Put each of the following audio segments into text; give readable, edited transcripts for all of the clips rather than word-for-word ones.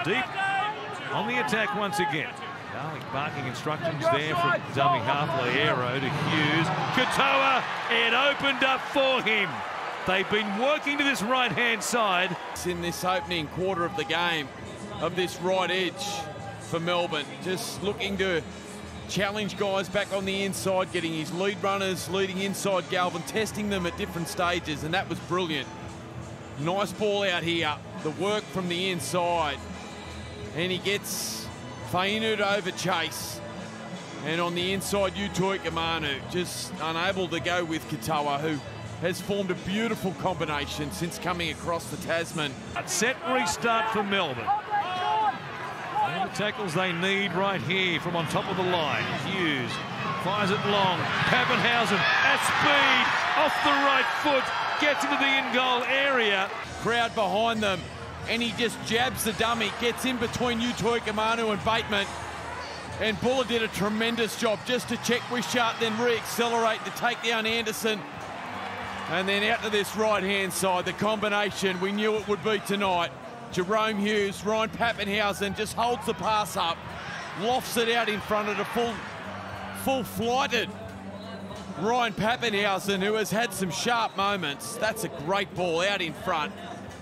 deep on the attack once again. Garlic barking instructions there from dummy half Liero to Hughes. Katoa, it opened up for him. They've been working to this right-hand side. In this opening quarter of the game, of this right edge for Melbourne, just looking to challenge guys back on the inside, getting his lead runners leading inside Galvin, testing them at different stages, and that was brilliant. Nice ball out here, the work from the inside, and he gets Fainu to over chase, and on the inside Utoi Kamanu just unable to go with Katoa, who has formed a beautiful combination since coming across the Tasman. A set restart for Melbourne. And the tackles they need right here from on top of the line. Hughes fires it long. Pappenhausen at speed, off the right foot, gets into the in-goal area. Crowd behind them, and he just jabs the dummy, gets in between Utoi Kamanu and Bateman. And Buller did a tremendous job just to check Wishart, then re-accelerate to take down Anderson. And then out to this right-hand side, the combination we knew it would be tonight. Jerome Hughes, Ryan Pappenhausen just holds the pass up, lofts it out in front of the full-flighted Ryan Pappenhausen, who has had some sharp moments. That's a great ball out in front.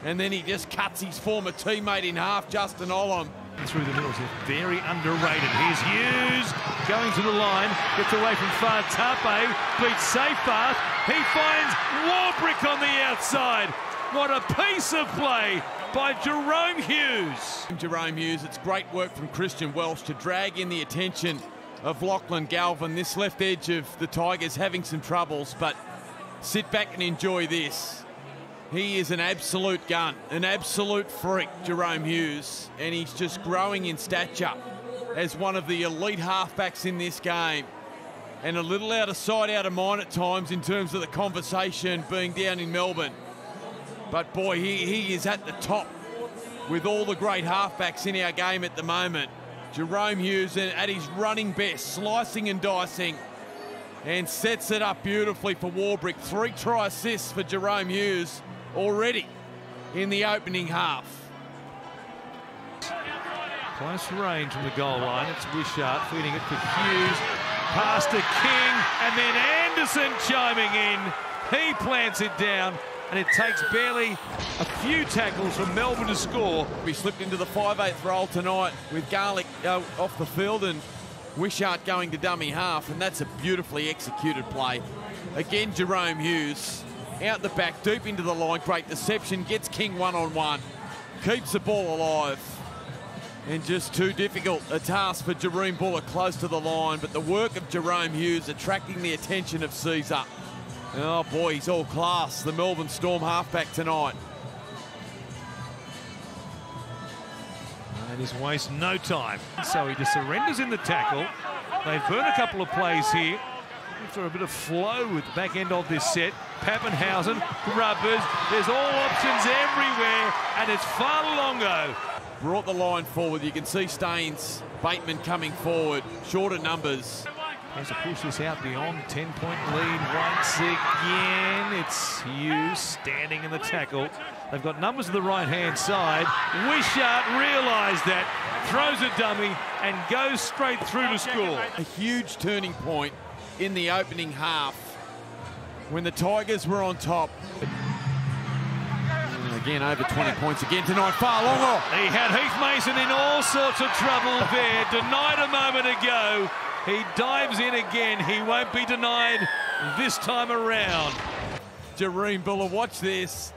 And then he just cuts his former teammate in half, Justin Olam. Through the middle, very underrated. Here's Hughes going to the line, gets away from Fatape, beats Seyfarth. He finds Warbrick on the outside. What a piece of play by Jerome Hughes. Jerome Hughes, it's great work from Christian Welsh to drag in the attention of Lachlan Galvin. This left edge of the Tigers having some troubles, but sit back and enjoy this. He is an absolute gun, an absolute freak, Jerome Hughes, and he's just growing in stature as one of the elite halfbacks in this game. And a little out of sight, out of mind at times in terms of the conversation being down in Melbourne. But boy, he is at the top with all the great halfbacks in our game at the moment. Jerome Hughes at his running best, slicing and dicing, and sets it up beautifully for Warbrick. 3 try assists for Jerome Hughes already in the opening half. Close range from the goal line. It's Wishart feeding it for Hughes. Pass to King, and then Anderson chiming in. He plants it down, and it takes barely a few tackles from Melbourne to score. We slipped into the 5/8 role tonight with Garlic off the field and Wishart going to dummy half, and that's a beautifully executed play. Again, Jerome Hughes out the back, deep into the line, great deception, gets King one-on-one, keeps the ball alive. And just too difficult a task for Jerome Buller close to the line, but the work of Jerome Hughes attracting the attention of Caesar. Oh boy, he's all class, the Melbourne Storm halfback tonight. And he's wasting no time. So he just surrenders in the tackle. They've burned a couple of plays here. For a bit of flow with the back end of this set. Pappenhausen, rubbers, there's all options everywhere, and it's Farlongo. Brought the line forward, you can see Staines, Bateman coming forward, shorter numbers. Has to push this out beyond 10-point lead once again. It's Hughes standing in the tackle. They've got numbers to the right-hand side. Wishart realised that, throws a dummy, and goes straight through to score. A huge turning point in the opening half when the Tigers were on top. Again, over 20 points again tonight. Farlongo. He had Heath Mason in all sorts of trouble there. Denied a moment ago. He dives in again. He won't be denied this time around. Jerome Buller, watch this.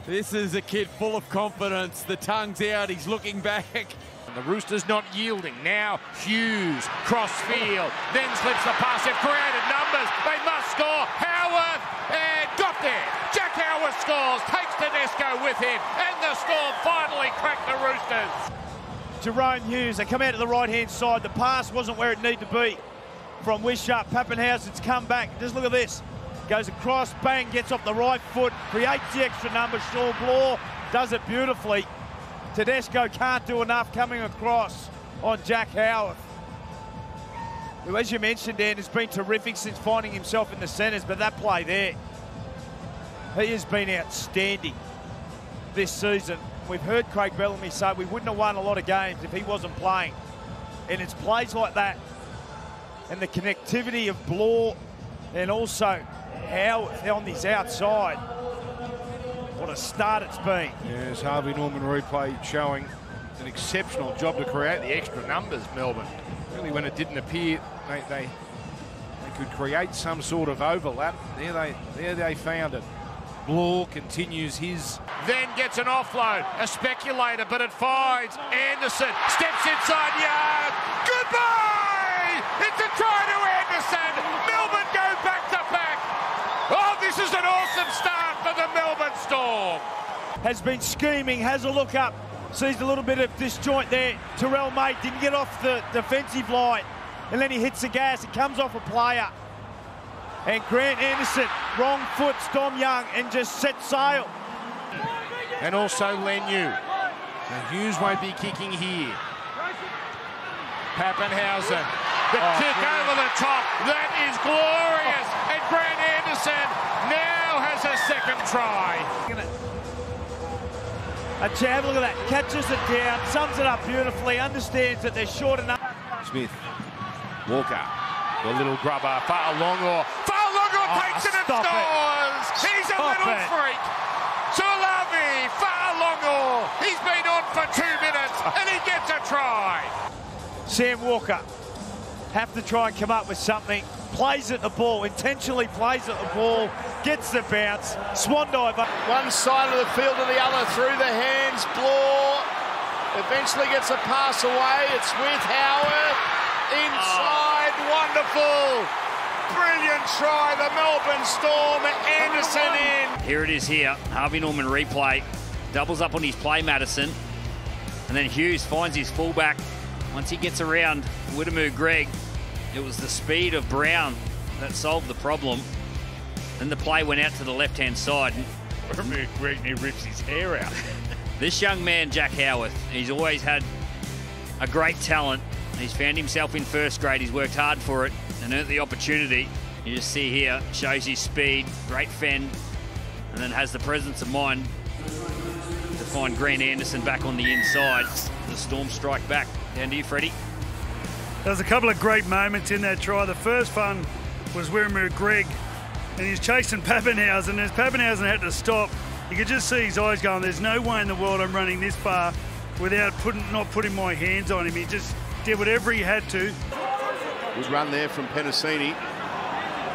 This is a kid full of confidence. The tongue's out. He's looking back. The Roosters not yielding. Now Hughes, cross field, then slips the pass. They've created numbers. They must score. Howarth, and got there. Jack Howarth scores, takes Tedesco with him, and the Storm finally crack the Roosters. Jerome Hughes, they come out to the right-hand side. The pass wasn't where it needed to be from Wishart. Pappenhausen's come back. Just look at this. Goes across, bang, gets off the right foot, creates the extra number. Shaw Blaw does it beautifully. Tedesco can't do enough coming across on Jack Howarth, who, as you mentioned, Dan, has been terrific since finding himself in the centres, but that play there, he has been outstanding this season. We've heard Craig Bellamy say we wouldn't have won a lot of games if he wasn't playing. And it's plays like that and the connectivity of Blore and also Howarth on his outside. What a start it's been. Yes, Harvey Norman replay showing an exceptional job to create the extra numbers, Melbourne. Really, when it didn't appear, they could create some sort of overlap. There they found it. Blore continues his. Then gets an offload, a speculator, but it finds Anderson. Steps inside Young. Goodbye! It's a try to Anderson. Melbourne go back to back. Oh, this is an awesome start for the Melbourne Storm. Has been scheming, has a look up, sees a little bit of disjoint there. Terrell Mate didn't get off the defensive line, and then he hits the gas. It comes off a player. And Grant Anderson, wrong foot, Dom Young, and just set sail. And also Lenu. And Hughes won't be kicking here. Pappenhausen, the kick over the top. That is glorious. And Grant Anderson now has a second try. A jab, look at that, catches it down, sums it up beautifully, understands that they're short enough. Smith, Walker, the little grubber, Fa'alongo Takes it and scores! He's a little freak! Sulavi Fa'alongo! He's been on for 2 minutes and he gets a try! Sam Walker have to try and come up with something. Plays at the ball, intentionally plays at the ball, gets the bounce, swan diver. One side of the field to the other through the hands. Blore eventually gets a pass away. It's with Howard. Inside, wonderful. Brilliant try, the Melbourne Storm, Anderson in. Here it is here, Harvey Norman replay, doubles up on his play, Madison, and then Hughes finds his fullback. Once he gets around Whittemore Greg, it was the speed of Brown that solved the problem. Then the play went out to the left-hand side. Whittemore Greg rips his hair out. This young man, Jack Howarth, he's always had a great talent. He's found himself in first grade, he's worked hard for it and earned the opportunity. You just see here, shows his speed, great fend, and then has the presence of mind to find Grant Anderson back on the inside. The Storm strike back. Down to you, Freddie. There's a couple of great moments in that try. The first one was Whittemore Greg, and he's chasing Pappenhausen. As Pappenhausen had to stop, you could just see his eyes going, there's no way in the world I'm running this far without not putting my hands on him. He just did whatever he had to. Good run there from Penasini.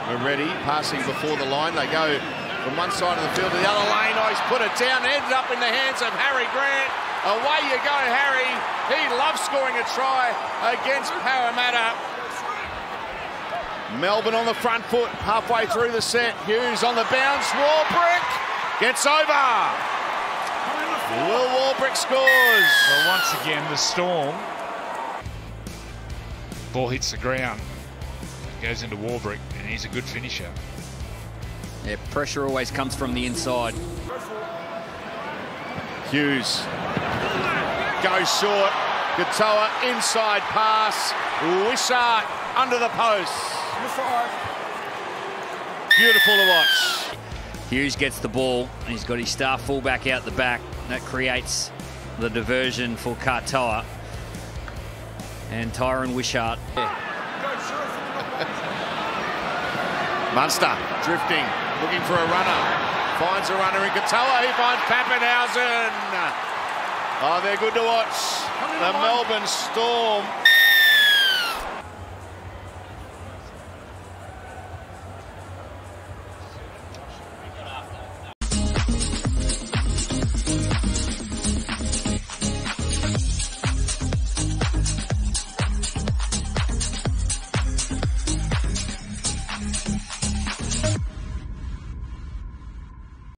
We're ready, passing before the line. They go from one side of the field to the other lane. Oh, he's put it down, ended up in the hands of Harry Grant. Away you go, Harry. He loves scoring a try against Parramatta. Melbourne on the front foot, halfway through the set. Hughes on the bounce. Warbrick gets over. Will Warbrick scores. Well, once again, the Storm. Ball hits the ground, goes into Warbrick, and he's a good finisher. Yeah, pressure always comes from the inside. Hughes goes short. Katoa inside pass. Wishart under the post. Beautiful to watch. Hughes gets the ball, and he's got his star fullback out the back. That creates the diversion for Katoa. And Tyron Wishart. Munster drifting, looking for a runner. Finds a runner in Katoa. He finds Pappenhausen. Oh, they're good to watch. The Melbourne Storm